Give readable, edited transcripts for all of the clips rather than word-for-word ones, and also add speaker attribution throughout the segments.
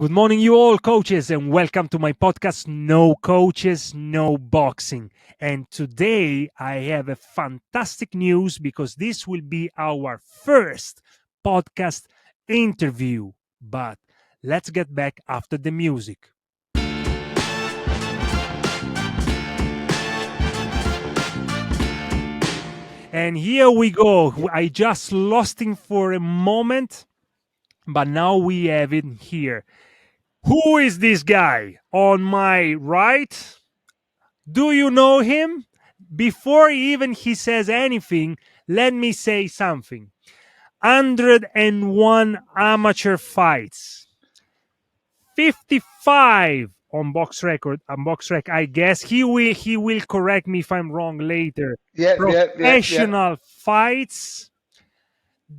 Speaker 1: Good morning, you all coaches, and welcome to my podcast, No Coaches, No Boxing. And today I have a fantastic news because this will be our first podcast interview. But let's get back after the music. And here we go. I just lost him for a moment, but now we have him here. Who is this guy on my right? Do you know him? Before even he says anything, let me say something. 101 amateur fights, 55 on box record. On box rec, I guess he will correct me if I'm wrong later.
Speaker 2: Yeah.
Speaker 1: Professional fights,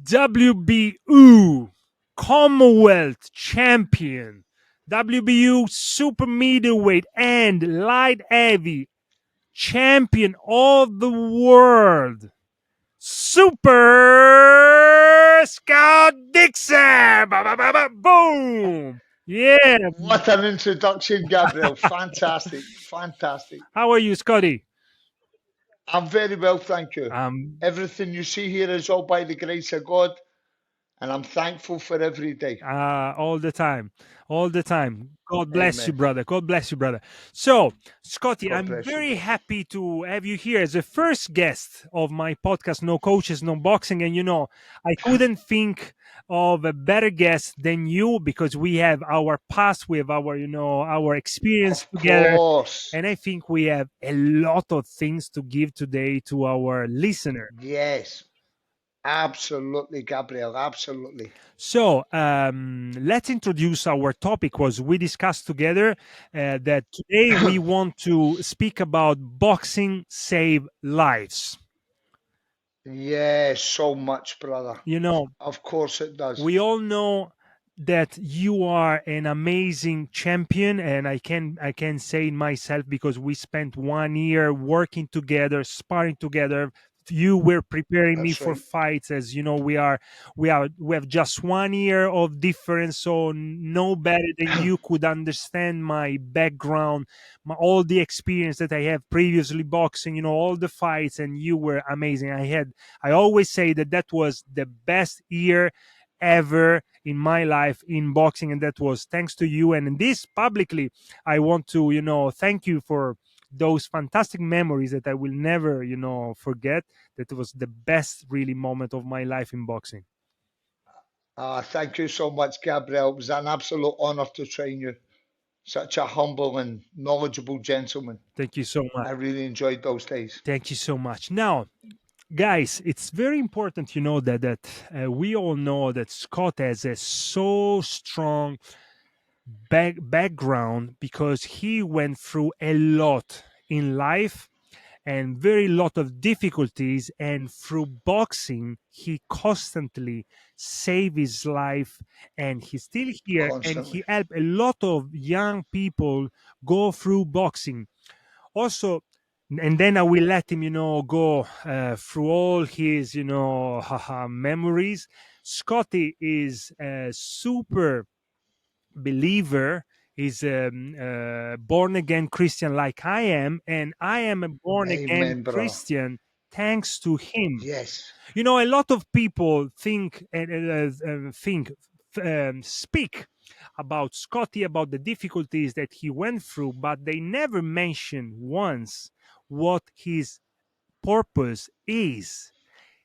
Speaker 1: WBU Commonwealth champion, WBU super middleweight and light heavy champion of the world, Super Scout Dixon. Boom. Yeah.
Speaker 2: What an introduction, Gabriel. Fantastic. Fantastic.
Speaker 1: How are you, Scotty?
Speaker 2: I'm very well, thank you.
Speaker 1: Um,
Speaker 2: Everything you see here is all by the grace of God, and I'm thankful for every day.
Speaker 1: all the time, all the time. God bless you,
Speaker 2: Amen.
Speaker 1: brother. God bless you, brother. So, Scotty,
Speaker 2: God
Speaker 1: I'm
Speaker 2: bless you,
Speaker 1: very
Speaker 2: brother.
Speaker 1: happy to have you here as the first guest of my podcast, No Coaches, No Boxing. And I couldn't think of a better guest than you because we have our past, we have our experience
Speaker 2: Of
Speaker 1: together.
Speaker 2: course.
Speaker 1: And I think we have a lot of things to give today to our listener.
Speaker 2: Yes. Absolutely, Gabriel. Absolutely.
Speaker 1: So let's introduce our topic. Was we discussed together that today we want to speak about boxing save lives.
Speaker 2: Yes, so much, brother.
Speaker 1: You know,
Speaker 2: Of course it does.
Speaker 1: we all know that you are an amazing champion, and I can say it myself because we spent 1 year working together, sparring together. You were preparing me
Speaker 2: That's
Speaker 1: for
Speaker 2: right.
Speaker 1: fights, as you know. We have just 1 year of difference, so no better than you could understand my background, all the experience that I have previously boxing, all the fights, and you were amazing. I always say that was the best year ever in my life in boxing, and that was thanks to you. And in this publicly, I want to thank you for those fantastic memories that I will never forget. That was the best really moment of my life in boxing.
Speaker 2: Thank you so much, Gabriel. It was an absolute honor to train you. Such a humble and knowledgeable gentleman.
Speaker 1: Thank you so much.
Speaker 2: I really enjoyed those days.
Speaker 1: Thank you so much. Now, guys, it's very important that we all know that Scott has a so strong background because he went through a lot in life and very lot of difficulties, and through boxing he constantly saved his life, and he's still here, and
Speaker 2: Constantly.
Speaker 1: he helped a lot of young people go through boxing also. And then I will let him go through all his memories. Scotty is a super believer, is a born again Christian like I am, and I am a born again
Speaker 2: Amen, brother.
Speaker 1: Christian thanks to him.
Speaker 2: Yes,
Speaker 1: A lot of people think and speak about Scotty, about the difficulties that he went through, but they never mention once what his purpose is.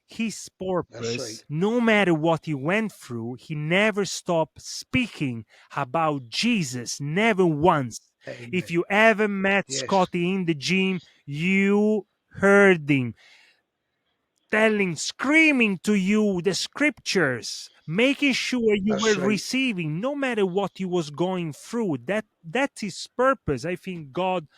Speaker 1: His
Speaker 2: that's right.
Speaker 1: purpose, no matter what he went through, he never stopped speaking about Jesus, never once. If
Speaker 2: Amen.
Speaker 1: you ever met
Speaker 2: Yes,
Speaker 1: Scotty in the gym, you heard him telling, screaming to you the scriptures, making sure you were
Speaker 2: that's right.
Speaker 1: receiving, no matter what you was going through. That's his purpose. I think God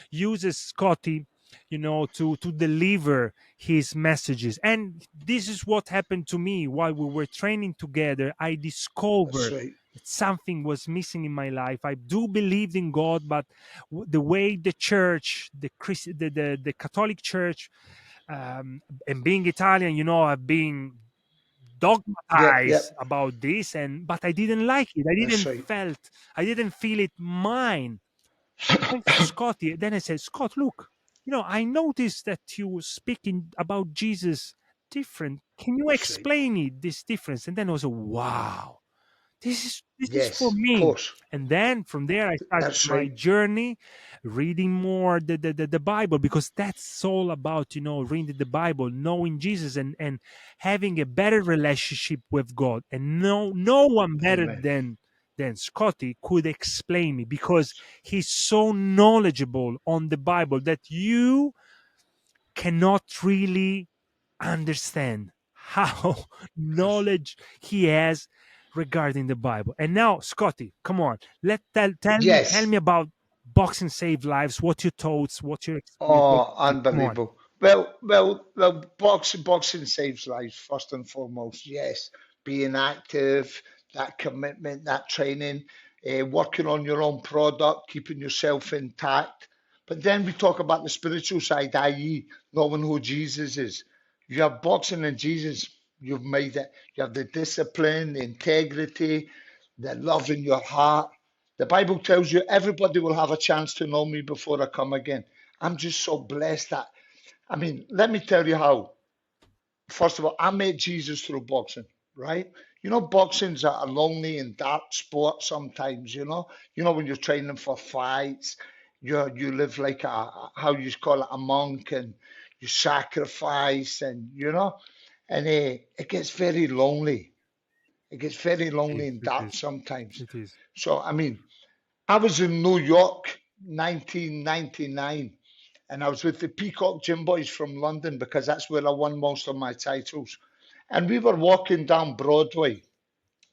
Speaker 1: uses Scotty, to deliver his messages. And this is what happened to me while we were training together. I
Speaker 2: That's
Speaker 1: discovered
Speaker 2: right.
Speaker 1: that something was missing in my life. I do believe in God, but the way the church, the Catholic Church, and being Italian, I've been
Speaker 2: Yeah, yeah,
Speaker 1: dogmatize about this, and but I didn't like it.
Speaker 2: that's right.
Speaker 1: I didn't feel it mine. I went to Scotty. Then I said, Scott, look, I noticed that you were speaking about Jesus different. Can you
Speaker 2: That's right.
Speaker 1: explain it, this difference? And then I was like, wow, this is for
Speaker 2: Yes, of
Speaker 1: me.
Speaker 2: course.
Speaker 1: And then from there I started
Speaker 2: That's
Speaker 1: my
Speaker 2: right.
Speaker 1: journey, reading more the Bible, because that's all about, reading the Bible, knowing Jesus, and having a better relationship with God. And no one better
Speaker 2: Amen.
Speaker 1: than Scotty could explain me, because he's so knowledgeable on the Bible that you cannot really understand how
Speaker 2: That's,
Speaker 1: knowledge he has regarding the Bible. And now, Scotty, come on, tell
Speaker 2: yes.
Speaker 1: me about Boxing Save Lives. What your thoughts? What's your experience? What
Speaker 2: Oh,
Speaker 1: you do? Come on.
Speaker 2: unbelievable. Well, boxing saves lives first and foremost. Yes, being active, that commitment, that training, working on your own product, keeping yourself intact. But then we talk about the spiritual side, i.e., knowing who Jesus is. You have boxing and Jesus, you've made it. You have the discipline, the integrity, the love in your heart. The Bible tells you everybody will have a chance to know me before I come again. I'm just so blessed that, I mean, let me tell you how. First of all, I met Jesus through boxing, right? Boxing's a lonely and dark sport sometimes, when you're training for fights, you live like how you call it, a monk, and you sacrifice, and it gets very lonely. It gets very
Speaker 1: It
Speaker 2: lonely
Speaker 1: is.
Speaker 2: and
Speaker 1: It
Speaker 2: dark
Speaker 1: is.
Speaker 2: sometimes.
Speaker 1: It is.
Speaker 2: So, I mean, I was in New York, 1999, and I was with the Peacock Gym Boys from London because that's where I won most of my titles. And we were walking down Broadway.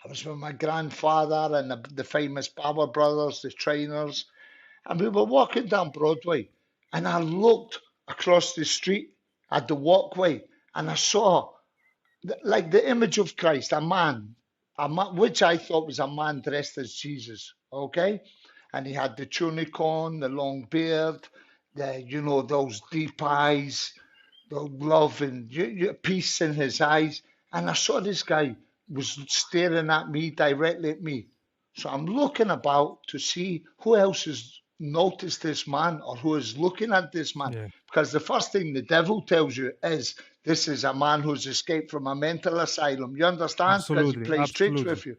Speaker 2: I was with my grandfather and the famous Power Brothers, the trainers, and we were walking down Broadway. And I looked across the street at the walkway, and I saw like the image of Christ, a man, which I thought was a man dressed as Jesus. Okay, and he had the tunic on, the long beard, those deep eyes, the love and peace in his eyes. And I saw this guy was staring at me, directly at me. So I'm looking about to see who else has noticed this man or who is looking at this man.
Speaker 1: Yeah.
Speaker 2: Because the first thing the devil tells you is this is a man who's escaped from a mental asylum. You understand? Because he
Speaker 1: Absolutely.
Speaker 2: plays tricks
Speaker 1: Absolutely.
Speaker 2: with you.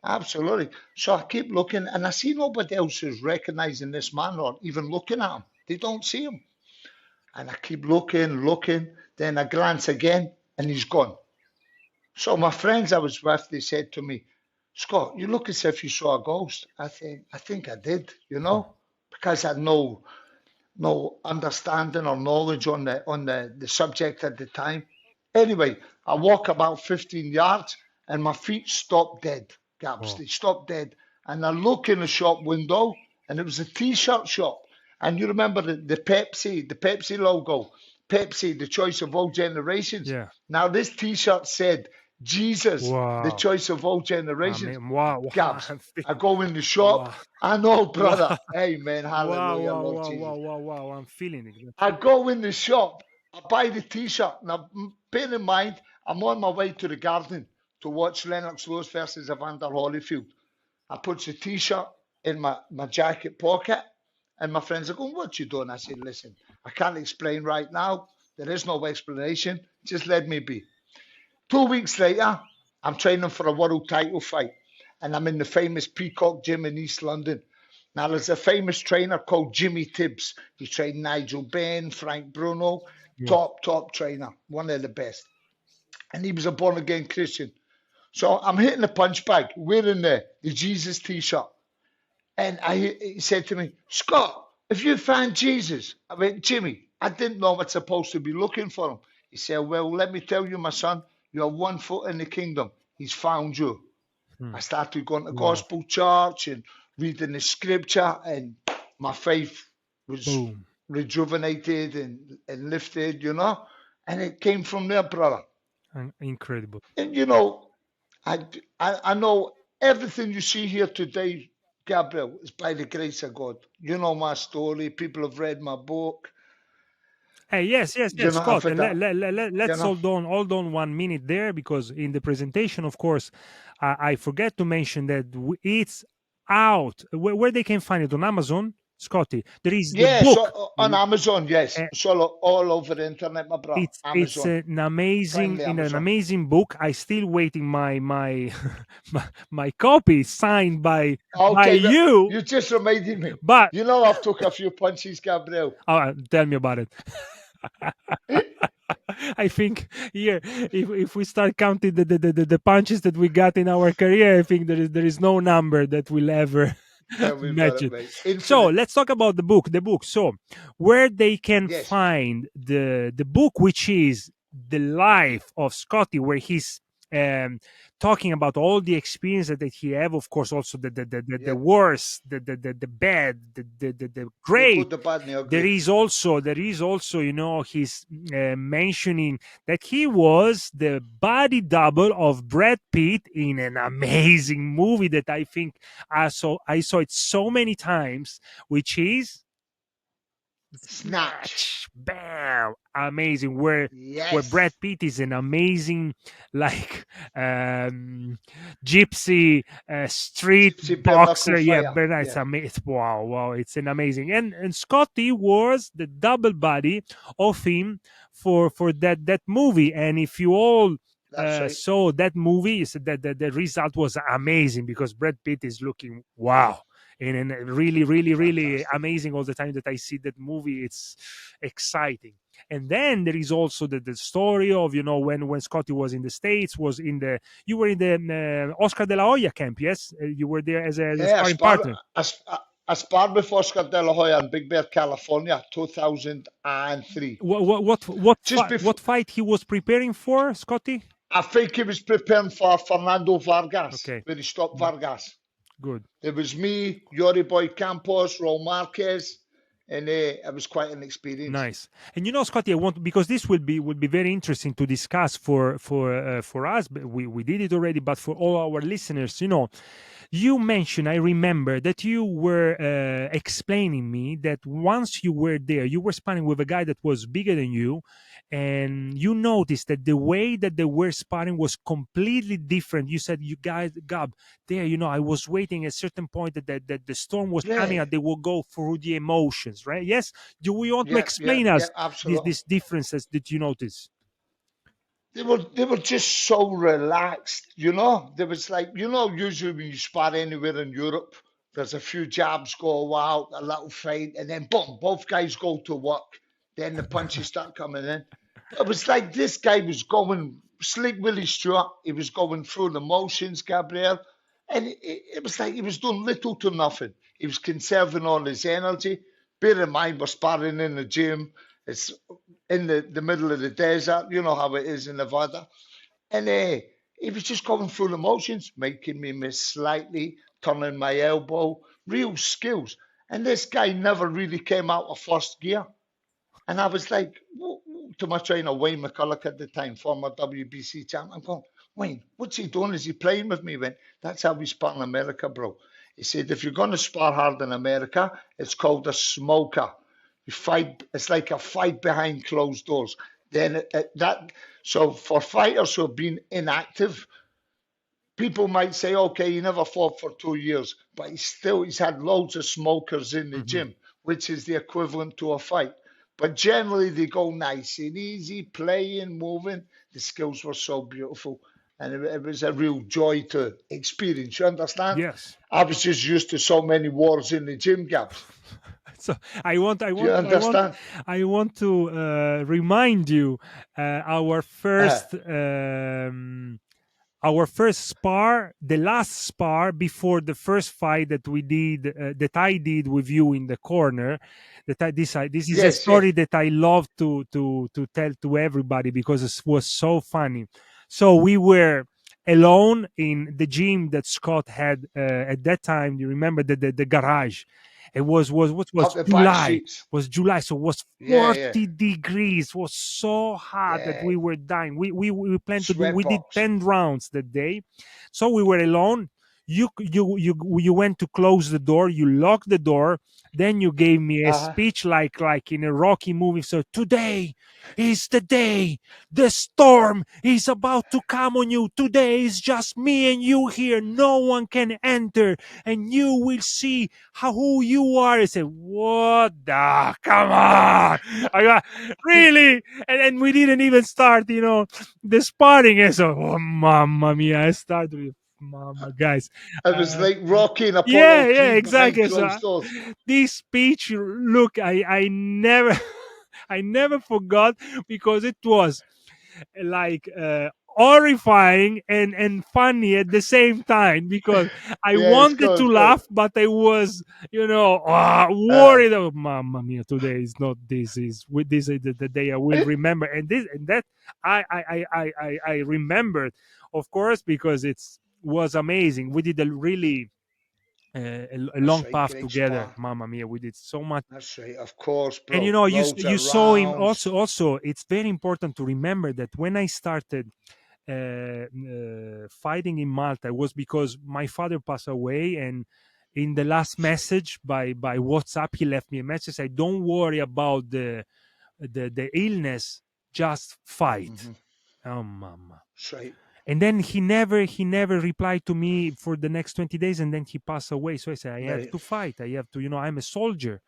Speaker 2: Absolutely. So I keep looking and I see nobody else is recognizing this man or even looking at him. They don't see him. And I keep looking, looking. Then I glance again and he's gone. So my friends I was with, they said to me, Scott, you look as if you saw a ghost. I think I did, because I had no understanding or knowledge on the subject at the time. Anyway, I walk about 15 yards and my feet stop dead, Gabs.
Speaker 1: Oh,
Speaker 2: They stop dead. And I look in the shop window and it was a t-shirt shop. And you remember the Pepsi logo, Pepsi, the choice of all generations.
Speaker 1: yeah.
Speaker 2: Now this t-shirt said, Jesus, the
Speaker 1: Wow.
Speaker 2: choice of all
Speaker 1: I
Speaker 2: generations.
Speaker 1: mean, wow. Wow.
Speaker 2: Gabs, I go in the shop.
Speaker 1: Wow.
Speaker 2: I know,
Speaker 1: Wow.
Speaker 2: brother. Amen.
Speaker 1: Wow.
Speaker 2: Hallelujah,
Speaker 1: Wow.
Speaker 2: Lord
Speaker 1: Wow. Wow.
Speaker 2: Jesus.
Speaker 1: Wow. Wow. I'm feeling it. I'm
Speaker 2: I
Speaker 1: feeling
Speaker 2: go in the shop, I buy the t-shirt. Now, bear in mind, I'm on my way to the garden to watch Lennox Lewis versus Evander Holyfield. I put the t-shirt in my jacket pocket, and my friends are going, what you doing? I said, listen, I can't explain right now. There is no explanation. Just let me be. 2 weeks later, I'm training for a world title fight, and I'm in the famous Peacock Gym in East London. Now, there's a famous trainer called Jimmy Tibbs. He trained Nigel Benn, Frank Bruno,
Speaker 1: it.
Speaker 2: top trainer, one of the best. And he was a born again Christian. So I'm hitting the punch bag, wearing the Jesus t shirt. And he said to me, Scott, if you find Jesus, I went, Jimmy, I didn't know I was supposed to be looking for him. He said, well, let me tell you, my son, you're 1 foot in the kingdom. He's found you.
Speaker 1: Hmm.
Speaker 2: I started going to
Speaker 1: Wow.
Speaker 2: gospel church and reading the scripture, and my faith was
Speaker 1: Boom.
Speaker 2: rejuvenated and lifted. And it came from there, brother.
Speaker 1: Incredible.
Speaker 2: And I, I know everything you see here today, Gabriel, is by the grace of God. You know my story. People have read my book.
Speaker 1: Hey, yes, yes,
Speaker 2: You
Speaker 1: yes,
Speaker 2: know,
Speaker 1: Scott.
Speaker 2: after
Speaker 1: And
Speaker 2: that, you
Speaker 1: let's
Speaker 2: know.
Speaker 1: hold on 1 minute there, because in the presentation, of course, I forget to mention that it's out where they can find it on Amazon, Scotty. There is the
Speaker 2: Yeah, so
Speaker 1: book.
Speaker 2: on Amazon, yes.
Speaker 1: uh,
Speaker 2: So all over the internet, my bro.
Speaker 1: it's
Speaker 2: Amazon. Find the
Speaker 1: an
Speaker 2: Amazon.
Speaker 1: amazing book. I still waiting my copy signed by
Speaker 2: Okay, but
Speaker 1: you.
Speaker 2: you just reminded me.
Speaker 1: But
Speaker 2: You know, I've took a few punches, Gabriel.
Speaker 1: tell me about it. I think here, if we start counting the punches that we got in our career, I think there is no number that will ever
Speaker 2: Tell me about
Speaker 1: match
Speaker 2: it,
Speaker 1: it.
Speaker 2: mate.
Speaker 1: So
Speaker 2: Infinite.
Speaker 1: let's talk about the book. The book. So where they can
Speaker 2: Yes.
Speaker 1: find the book, which is the life of Scotty, where he's um, talking about all the experience that he have. Of course, also the
Speaker 2: Yep.
Speaker 1: worst, the bad, the
Speaker 2: The
Speaker 1: great.
Speaker 2: good, the bad, and the
Speaker 1: There
Speaker 2: ugly.
Speaker 1: is also he's mentioning that he was the body double of Brad Pitt in an amazing movie that I think I saw it so many times, which is
Speaker 2: Snatch.
Speaker 1: Snatch. Bam! Amazing. Where Brad
Speaker 2: Yes.
Speaker 1: Pitt is an amazing, like, gypsy street
Speaker 2: Gypsy bare knuckle
Speaker 1: boxer. Yeah,
Speaker 2: fire.
Speaker 1: but it's
Speaker 2: Yeah.
Speaker 1: amazing. Wow, wow! It's an amazing. And Scotty was the double body of him for that movie. And if you all
Speaker 2: That's right.
Speaker 1: saw that movie, you said that the result was amazing, because Brad Pitt is looking wow, and really, really, really
Speaker 2: Fantastic.
Speaker 1: amazing all the time that I see that movie. It's exciting. And then there is also the story of, when Scotty was in the States, was in the you were in the Oscar de la Hoya camp. Yes, you were there as a
Speaker 2: Yeah,
Speaker 1: sparring partner.
Speaker 2: I sparred with Oscar De La Hoya in Big Bear, California, 2003. Just before,
Speaker 1: What fight he was preparing for, Scotty?
Speaker 2: I think he was preparing for Fernando Vargas,
Speaker 1: Okay.
Speaker 2: where he stopped
Speaker 1: Mm,
Speaker 2: Vargas.
Speaker 1: good.
Speaker 2: There was me, Yori Boy Campos, Raul Marquez, and it was quite an experience.
Speaker 1: Nice. And Scotty, I want, because this will be very interesting to discuss for us. But we did it already, but for all our listeners, you mentioned, I remember that you were explaining me that once you were there, you were sparring with a guy that was bigger than you, and you noticed that the way that they were sparring was completely different. You said, you guys, Gab, there, I was waiting at a certain point that the storm was coming
Speaker 2: Yeah,
Speaker 1: and they will go through the emotions, right? Yes. Do we want to
Speaker 2: yeah, yeah,
Speaker 1: explain
Speaker 2: yeah,
Speaker 1: us
Speaker 2: absolutely.
Speaker 1: these differences that you notice?
Speaker 2: They were just so relaxed, you know. There was like, usually when you spar anywhere in Europe, there's a few jabs go out, a little fight, and then boom, both guys go to work. Then the punches start coming in. But it was like this guy was going Slick Willie Stewart. He was going through the motions, Gabriel, and it was like he was doing little to nothing. He was conserving all his energy. Bear in mind, we're sparring in the gym. It's in the middle of the desert. You know how it is in Nevada. And he was just going through the motions, making me miss slightly, turning my elbow, real skills. And this guy never really came out of first gear. And I was like, to my trainer, Wayne McCulloch at the time, former WBC champ, I'm going, Wayne, what's he doing? Is he playing with me? He went, that's how we spar in America, bro. He said, if you're going to spar hard in America, it's called a smoker. You fight, it's like a fight behind closed doors. Then so for fighters who have been inactive, people might say, okay, he never fought for 2 years, but he's had loads of smokers in the
Speaker 1: Mhm.
Speaker 2: gym, which is the equivalent to a fight. But generally, they go nice and easy, playing, moving. The skills were so beautiful, and it was a real joy to experience. You understand?
Speaker 1: Yes.
Speaker 2: I was just used to so many wars in the gym gaps.
Speaker 1: So I want, I
Speaker 2: Do you
Speaker 1: want, I want,
Speaker 2: understand?
Speaker 1: I want to remind you our
Speaker 2: Uh,
Speaker 1: first spar, the last spar before the first fight that we did, that I did with you in the corner. This is a
Speaker 2: yes, yes.
Speaker 1: story that I love to tell to everybody, because it was so funny. So we were alone in the gym that Scott had at that time. You remember the garage? It was what was
Speaker 2: Out the back
Speaker 1: July,
Speaker 2: streets.
Speaker 1: so it was
Speaker 2: Yeah, yeah,
Speaker 1: 40 degrees. It was so hot that
Speaker 2: yeah.
Speaker 1: we were dying. We planned to do, we did
Speaker 2: Sweatbox.
Speaker 1: 10 rounds that day. So we were alone. you went to close the door, you locked the door, then you gave me a
Speaker 2: Uh-huh.
Speaker 1: speech like in a Rocky movie. So today is the day, the storm is about to come on you. Today is just me and you here, no one can enter, and you will see who you are. I said, what the, come on. I got, really? And we didn't even start, the sparring. And so, oh, mamma mia, I started with, mama, guys.
Speaker 2: It was
Speaker 1: Uh,
Speaker 2: like Rocky and Apollo
Speaker 1: yeah,
Speaker 2: Creed behind
Speaker 1: exactly. So
Speaker 2: closed doors.
Speaker 1: this speech, look, I never, I never forgot, because it was like horrifying and funny at the same time, because I
Speaker 2: Yes,
Speaker 1: wanted
Speaker 2: go,
Speaker 1: to
Speaker 2: go.
Speaker 1: laugh, but I was,
Speaker 2: Uh,
Speaker 1: worried. Oh, mamma mia! Today is not. This is with this is the day I will remember, and this and that. I remembered, of course, because it's was amazing. We did a really a
Speaker 2: that's
Speaker 1: long
Speaker 2: right,
Speaker 1: path
Speaker 2: great
Speaker 1: together.
Speaker 2: spot.
Speaker 1: Mamma mia, we did so much.
Speaker 2: That's right, of course,
Speaker 1: And
Speaker 2: bro.
Speaker 1: you
Speaker 2: Loads
Speaker 1: you
Speaker 2: of
Speaker 1: saw him
Speaker 2: rounds.
Speaker 1: also. It's very important to remember that when I started fighting in Malta, it was because my father passed away, and in the last
Speaker 2: That's right.
Speaker 1: message by WhatsApp, he left me a message. Say, "Don't worry about the illness, just fight."
Speaker 2: Mm-hmm.
Speaker 1: Oh, mama!
Speaker 2: That's right.
Speaker 1: And then he never replied to me for the next 20 days, and then he passed away. So I said, I have
Speaker 2: Right.
Speaker 1: to fight. I have to, I'm a soldier,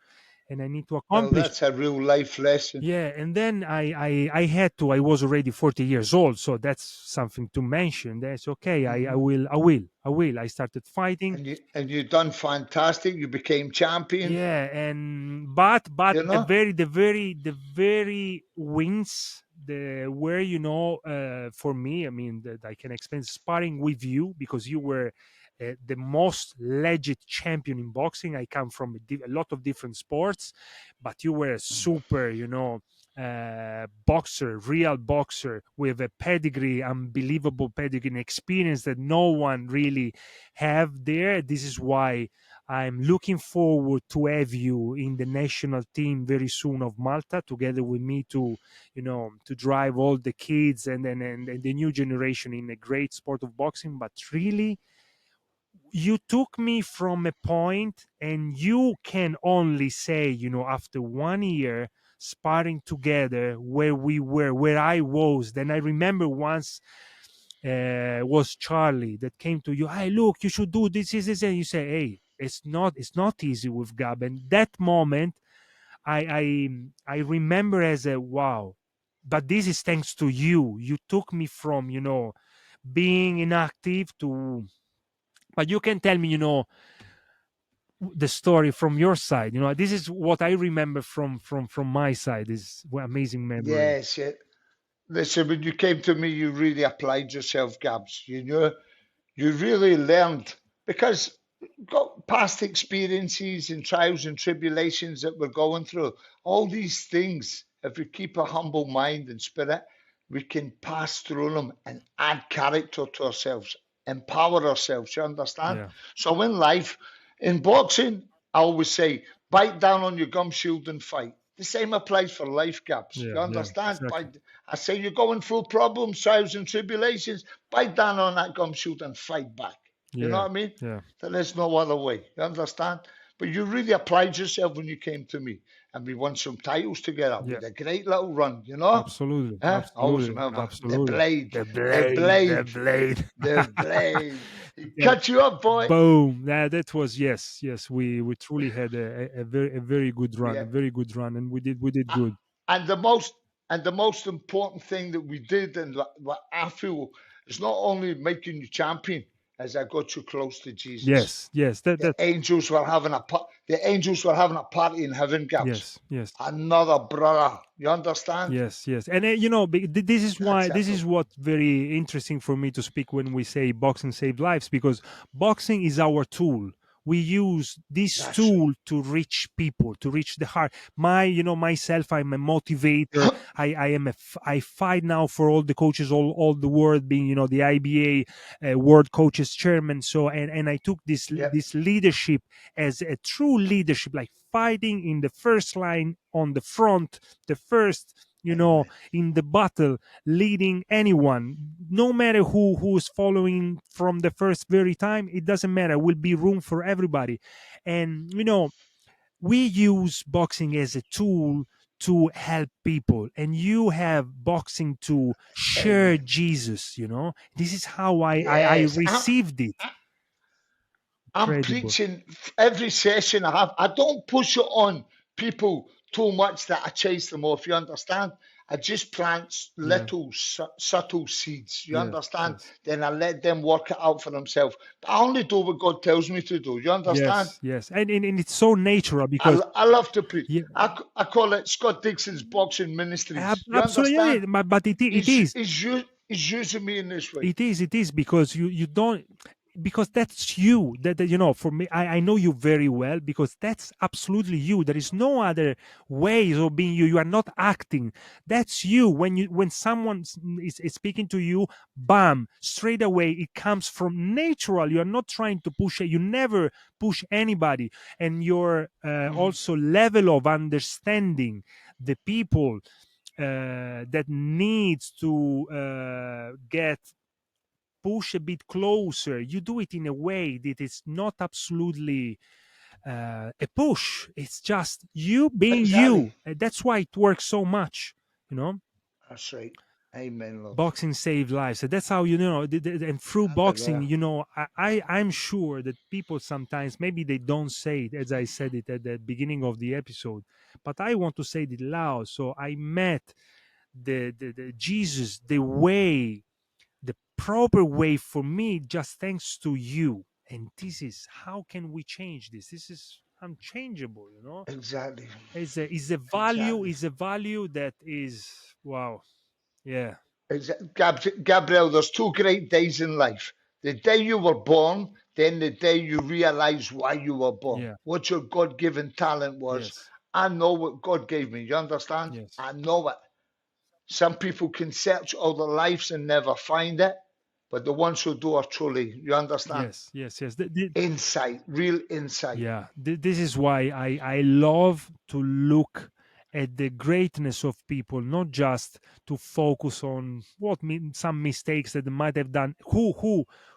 Speaker 1: and I need to
Speaker 2: Well,
Speaker 1: accomplish.
Speaker 2: that's a real life lesson.
Speaker 1: Yeah, and then I had to. I was already 40 years old, so that's something to mention. That's okay. I
Speaker 2: Hmm.
Speaker 1: will. I will. I will. I started fighting.
Speaker 2: And you done fantastic. You became champion.
Speaker 1: Yeah, and but
Speaker 2: You know.
Speaker 1: the very wins, the where, for me, I mean, that I can explain, sparring with you, because you were the most legit champion in boxing. I come from a lot of different sports, but you were a super, boxer, real boxer, with a pedigree, unbelievable pedigree and experience that no one really have there. This is why I'm looking forward to have you in the national team very soon of Malta, together with me, to drive all the kids and the new generation in a great sport of boxing. But really, you took me from a point, and you can only say, after 1 year sparring together, where I was. Then I remember once was Charlie that came to you. Hey, look, you should do this, and you say, "Hey, it's not easy with Gab." And that moment, I remember as a wow. But this is thanks to you. You took me from being inactive to. But you can tell me, the story from your side. This is what I remember from my side. Is amazing memory.
Speaker 2: Yes. Yeah. Listen, when you came to me, you really applied yourself, Gabs. You really learned because got past experiences and trials and tribulations that we're going through. All these things, if we keep a humble mind and spirit, we can pass through them and add character to ourselves, empower ourselves. You understand?
Speaker 1: Yeah,
Speaker 2: So in life, in boxing, I always say, bite down on your gum shield and fight. The same applies for life, Gaps.
Speaker 1: yeah,
Speaker 2: You
Speaker 1: yeah,
Speaker 2: understand?
Speaker 1: exactly.
Speaker 2: I say you're going through problems, trials, and tribulations. Bite down on that gum shield and fight back. You know
Speaker 1: Yeah,
Speaker 2: what I mean?
Speaker 1: yeah,
Speaker 2: There is no other way. You understand? But you really applied yourself when you came to me, and we won some titles together
Speaker 1: yeah.
Speaker 2: with a great little run. You know?
Speaker 1: Absolutely,
Speaker 2: I always
Speaker 1: absolutely,
Speaker 2: remember the
Speaker 1: absolutely.
Speaker 2: blade,
Speaker 1: The
Speaker 2: the
Speaker 1: blade, the
Speaker 2: blade,
Speaker 1: blade.
Speaker 2: the blade. He
Speaker 1: Yeah,
Speaker 2: cut you up, boy.
Speaker 1: boom. That was, yes, yes. We truly had a very good run, a
Speaker 2: Yeah.
Speaker 1: very good run, and we did
Speaker 2: A-
Speaker 1: good.
Speaker 2: And the most important thing that we did, and what I feel is not only making you champion as I got you close to Jesus.
Speaker 1: Yes, yes. That
Speaker 2: The angels were having a party in heaven, Gaps.
Speaker 1: yes, yes.
Speaker 2: Another brother. You understand?
Speaker 1: Yes, yes, and this is why,
Speaker 2: That's
Speaker 1: this
Speaker 2: it,
Speaker 1: is
Speaker 2: bro.
Speaker 1: what very interesting for me to speak when we say boxing saved lives, because boxing is our tool. We use this
Speaker 2: That's right.
Speaker 1: tool to reach people, to reach the heart. Myself, I'm a motivator. I fight now for all the coaches, all the world, being the IBA world coaches chairman. So and I took
Speaker 2: Yep.
Speaker 1: this leadership as a true leadership, like fighting in the first line on the front, the first
Speaker 2: Amen.
Speaker 1: in the battle, leading anyone, no matter who's following from the first very time. It doesn't matter, will be room for everybody. And we use boxing as a tool to help people, and you have boxing to share
Speaker 2: Amen.
Speaker 1: Jesus. This is how I
Speaker 2: Yes,
Speaker 1: received it.
Speaker 2: I'm
Speaker 1: Incredible.
Speaker 2: preaching every session I have. I don't push it on people too much that I chase them off. You understand? I just plant
Speaker 1: Yeah.
Speaker 2: little subtle seeds. You
Speaker 1: Yes.
Speaker 2: understand?
Speaker 1: Yes.
Speaker 2: Then I let them work it out for themselves. But I only do what God tells me to do. You understand?
Speaker 1: Yes. Yes. And it's so natural because
Speaker 2: I love to preach.
Speaker 1: yeah,
Speaker 2: I call it Scott Dixon's Boxing Ministries. You
Speaker 1: absolutely.
Speaker 2: understand?
Speaker 1: But it is.
Speaker 2: He's using me in this way.
Speaker 1: It is because you don't, because that's you. That for me, I know you very well, because that's absolutely you. There is no other ways of being you. You are not acting. That's you. When someone is speaking to you, bam, straight away it comes from natural. You are not trying to push it. You never push anybody. And your
Speaker 2: Mhm.
Speaker 1: also level of understanding the people that needs to get push a bit closer. You do it in a way that is not absolutely a push. It's just you being
Speaker 2: Exactly.
Speaker 1: you. And that's why it works so much. You know,
Speaker 2: That's right. Amen, love.
Speaker 1: boxing saved lives. So that's how and through
Speaker 2: I did
Speaker 1: boxing,
Speaker 2: that.
Speaker 1: I'm sure that people sometimes maybe they don't say it as I said it at the beginning of the episode, but I want to say it loud. So I met the Jesus, the way, the proper way for me, just thanks to you. And this is how can we change this? This is unchangeable.
Speaker 2: Exactly.
Speaker 1: Is
Speaker 2: Exactly.
Speaker 1: a value that is wow. Yeah.
Speaker 2: Gabriel, there's two great days in life. The day you were born, then the day you realize why you were born,
Speaker 1: Yeah.
Speaker 2: what your God given talent was.
Speaker 1: Yes.
Speaker 2: I know what God gave me. You understand?
Speaker 1: Yes.
Speaker 2: I know it. Some people can search all their lives and never find it, but the ones who do are truly, you understand?
Speaker 1: Yes. Yes. Yes.
Speaker 2: Insight, real insight.
Speaker 1: Yeah, this is why I love to look at the greatness of people, not just to focus on some mistakes that they might have done.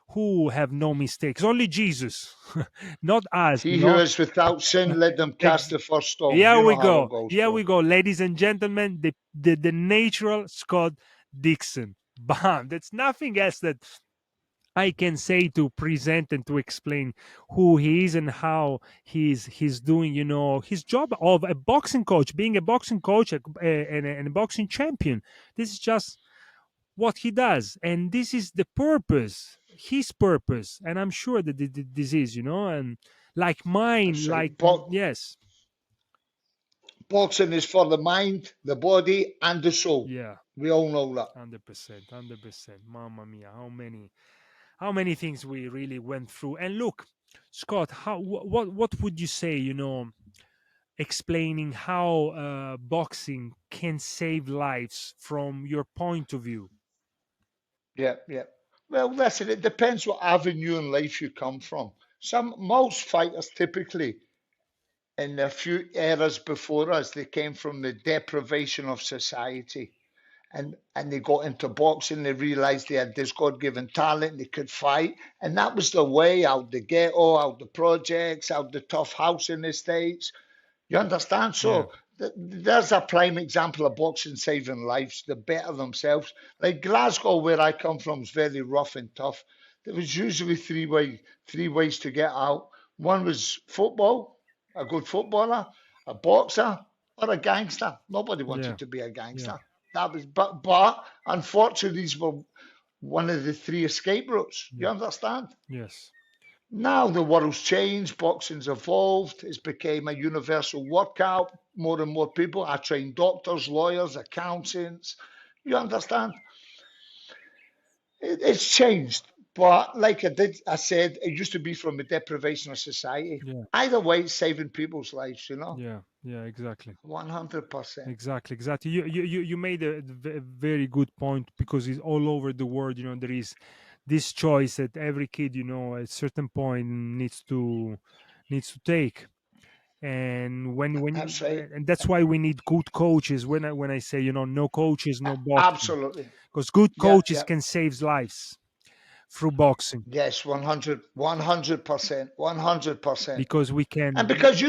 Speaker 1: Who have no mistakes? Only Jesus, not us.
Speaker 2: He who is without sin, let them cast
Speaker 1: Ex-
Speaker 2: the first stone.
Speaker 1: Here
Speaker 2: You
Speaker 1: we
Speaker 2: know how it
Speaker 1: go.
Speaker 2: goes,
Speaker 1: Here
Speaker 2: bro.
Speaker 1: we go, ladies and gentlemen. The natural Scott Dixon. Bam. That's nothing else that I can say to present and to explain who he is and how he's doing, his job of a boxing coach, being a boxing coach and a boxing champion. This is just what he does, and this is the purpose, his purpose. And I'm sure that this is, and like mine,
Speaker 2: That's
Speaker 1: like
Speaker 2: right.
Speaker 1: yes,
Speaker 2: Boxing is for the mind, the body, and the soul.
Speaker 1: yeah,
Speaker 2: We all know that.
Speaker 1: 100%, 100%. Mamma mia, how many things we really went through. And look, Scott, what would you say, explaining how boxing can save lives from your point of view?
Speaker 2: Yeah, yeah. Well, listen, it depends what avenue in life you come from. Most fighters typically, in a few eras before us, they came from the deprivation of society. And they got into boxing. They realized they had this God-given talent. They could fight, and that was the way out the ghetto, out the projects, out the tough housing estates. You understand?
Speaker 1: Yeah,
Speaker 2: So there's a prime example of boxing saving lives. They better themselves. Like Glasgow, where I come from, is very rough and tough. There was usually three ways to get out. One was football, a good footballer, a boxer, or a gangster. Nobody
Speaker 1: yeah,
Speaker 2: wanted to be a
Speaker 1: yeah,
Speaker 2: gangster. That was, but unfortunately, these were one of the three escape routes.
Speaker 1: yeah.
Speaker 2: You understand?
Speaker 1: Yes,
Speaker 2: Now the world's changed, boxing's evolved, it's become a universal workout. More and more people are trained doctors, lawyers, accountants. You understand? It's changed. But like I said, it used to be from the deprivation of society.
Speaker 1: yeah,
Speaker 2: Either way, it's saving people's lives,
Speaker 1: yeah, yeah, exactly.
Speaker 2: 100%.
Speaker 1: Exactly. You made a very good point, because it's all over the world. There is this choice that every kid, at a certain point needs to take. And
Speaker 2: That's right.
Speaker 1: and that's why we need good coaches. When I say, no coaches, no boxing,
Speaker 2: Absolutely.
Speaker 1: because good
Speaker 2: Yeah,
Speaker 1: coaches
Speaker 2: yeah.
Speaker 1: can save lives through boxing,
Speaker 2: Yes, 100%, 100%.
Speaker 1: because we
Speaker 2: And
Speaker 1: can.
Speaker 2: because,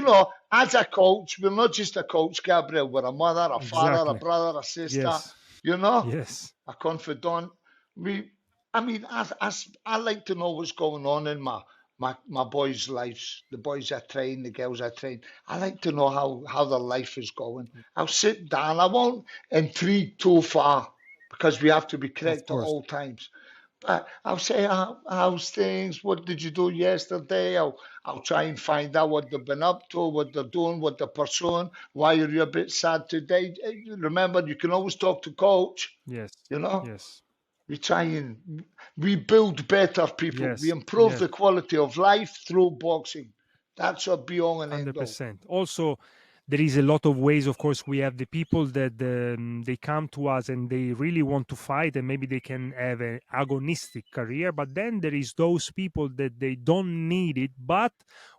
Speaker 2: as a coach, we're not just a coach, Gabriel. We're a mother, a father, a
Speaker 1: Exactly.
Speaker 2: brother, a sister,
Speaker 1: Yes.
Speaker 2: you know,
Speaker 1: Yes.
Speaker 2: a confidant. We, I mean, I like to know what's going on in my boys' lives, the boys I train, the girls I train. I like to know how their life is going. I'll sit down. I won't intrigue too far because we have to be
Speaker 1: Of
Speaker 2: correct at
Speaker 1: course.
Speaker 2: all times. I'll say, how's things? What did you do yesterday? I'll try and find out what they've been up to, what they're doing, what they're pursuing. Why are you a bit sad today? Remember, you can always talk to coach.
Speaker 1: Yes.
Speaker 2: You know,
Speaker 1: Yes.
Speaker 2: we try and we build better people. We
Speaker 1: Yes.
Speaker 2: improve
Speaker 1: Yes.
Speaker 2: the quality of life through boxing. That's a be all and end all.
Speaker 1: 100%. Also, there is a lot of ways. Of course, we have the people that they come to us and they really want to fight, and maybe they can have an agonistic career. But then there is those people that they don't need it, but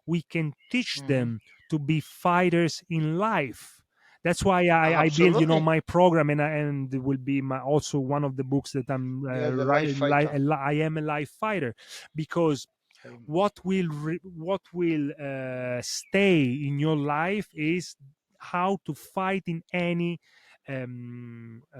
Speaker 1: we can teach
Speaker 2: Hmm.
Speaker 1: them to be fighters in life. That's why I build,
Speaker 2: Absolutely.
Speaker 1: my program, and it will be also one of the books that I'm
Speaker 2: Yeah, the life fighter.
Speaker 1: I am a life fighter, because
Speaker 2: Amen.
Speaker 1: what will stay in your life is how to fight in any an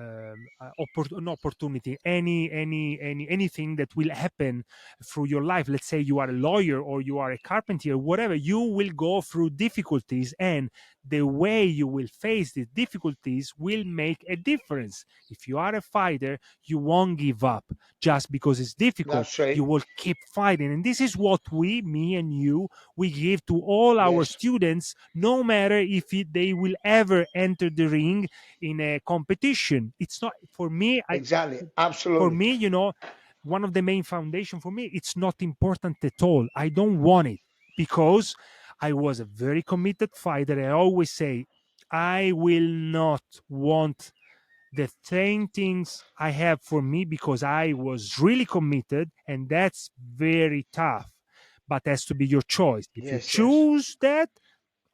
Speaker 1: opportunity, anything that will happen through your life. Let's say you are a lawyer or you are a carpenter, whatever. You will go through difficulties, and the way you will face these difficulties will make a difference. If you are a fighter, you won't give up just because it's difficult.
Speaker 2: That's
Speaker 1: You
Speaker 2: right.
Speaker 1: will keep fighting, and this is what me and you, we give to all our
Speaker 2: Yes,
Speaker 1: students, no matter if they will ever enter the ring in a competition. It's not for me. I
Speaker 2: exactly.
Speaker 1: For
Speaker 2: Absolutely.
Speaker 1: me, one of the main foundation for me, it's not important at all. I don't want it, because I was a very committed fighter. I always say I will not want the same things I have for me, because I was really committed, and that's very tough. But has to be your choice. If you
Speaker 2: Yes, yes.
Speaker 1: choose that,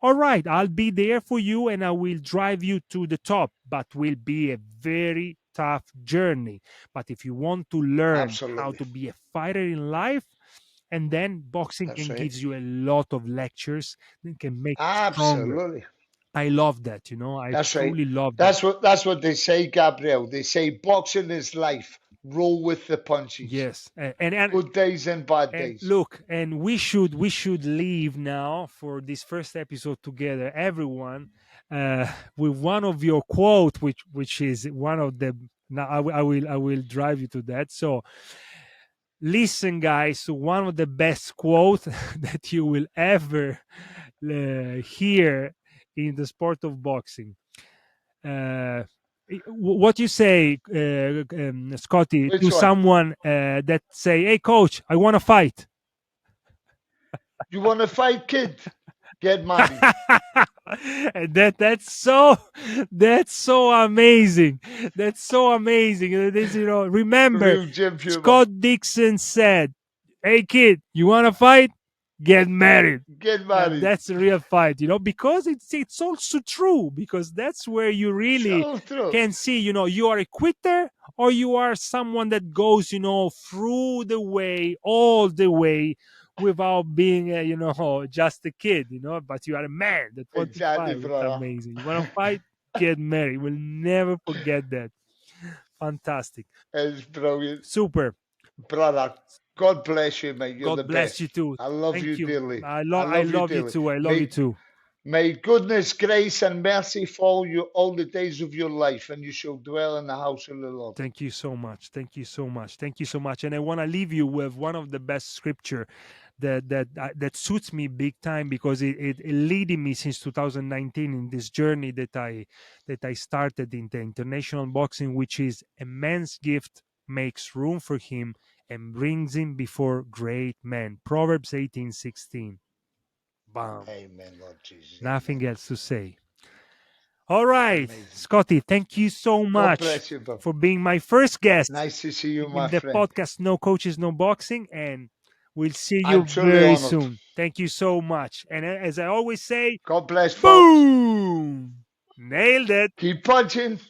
Speaker 1: all right, I'll be there for you and I will drive you to the top, but will be a very tough journey. But if you want to learn how
Speaker 2: Absolutely.
Speaker 1: to be a fighter in life, and then boxing
Speaker 2: That's
Speaker 1: can
Speaker 2: right.
Speaker 1: gives you a lot of lectures and can make you stronger.
Speaker 2: Absolutely.
Speaker 1: I love that, I
Speaker 2: That's right.
Speaker 1: truly love that.
Speaker 2: That's what they say, Gabriel. They say boxing is life. Roll with the punches.
Speaker 1: Yes. And
Speaker 2: Good days and bad
Speaker 1: and
Speaker 2: days.
Speaker 1: look, and we should leave now for this first episode together, everyone, uh with one of your quote, which is one of the. Now I will drive you to that. So listen, guys, to one of the best quote that you will ever hear in the sport of boxing. uh what you say, Scotty, to
Speaker 2: Which one?
Speaker 1: someone that say, "Hey, coach, I want to fight."
Speaker 2: You want to fight, kid? Get married.
Speaker 1: And that's so amazing. That's so amazing. Remember,
Speaker 2: Real gym humor.
Speaker 1: Scott Dixon said, "Hey kid, you want to fight? Get married."
Speaker 2: Get
Speaker 1: And
Speaker 2: married.
Speaker 1: that's a real fight, because it's also true, because that's where you really
Speaker 2: So true.
Speaker 1: can see, you are a quitter, or you are someone that goes, through the way, all the way, without being just a kid, but you are a man that want to
Speaker 2: Exactly,
Speaker 1: fight. It's
Speaker 2: brother.
Speaker 1: amazing. You want to fight? Get married. We'll never forget that. Fantastic.
Speaker 2: It's brilliant.
Speaker 1: Super.
Speaker 2: Brother, God bless you, mate. You're the
Speaker 1: God bless you
Speaker 2: best.
Speaker 1: too.
Speaker 2: I love
Speaker 1: Thank
Speaker 2: you
Speaker 1: you.
Speaker 2: dearly.
Speaker 1: I
Speaker 2: I
Speaker 1: love I
Speaker 2: love you
Speaker 1: love you
Speaker 2: dearly.
Speaker 1: too. I love you
Speaker 2: May,
Speaker 1: too.
Speaker 2: may goodness, grace, and mercy follow you all the days of your life, and you shall dwell in the house of the Lord.
Speaker 1: Thank you so much. Thank you so much. Thank you so much. And I want to leave you with one of the best scripture that suits me big time, because it leading me since 2019 in this journey that I started in the international boxing, which is: "A man's gift makes room for him and brings him before great men." Proverbs 18:16. Bam.
Speaker 2: Amen, Lord Jesus.
Speaker 1: Nothing
Speaker 2: Amen.
Speaker 1: else to say. All right,
Speaker 2: Amazing.
Speaker 1: Scotty, thank you so
Speaker 2: God
Speaker 1: much
Speaker 2: bless you, bro.
Speaker 1: for being my first guest
Speaker 2: Nice to see you, my
Speaker 1: in the
Speaker 2: friend.
Speaker 1: podcast No Coaches, No Boxing. And we'll see
Speaker 2: I'm
Speaker 1: you
Speaker 2: truly
Speaker 1: very
Speaker 2: honored.
Speaker 1: soon. Thank you so much. And as I always say,
Speaker 2: God bless, folks.
Speaker 1: boom! Nailed it.
Speaker 2: Keep punching.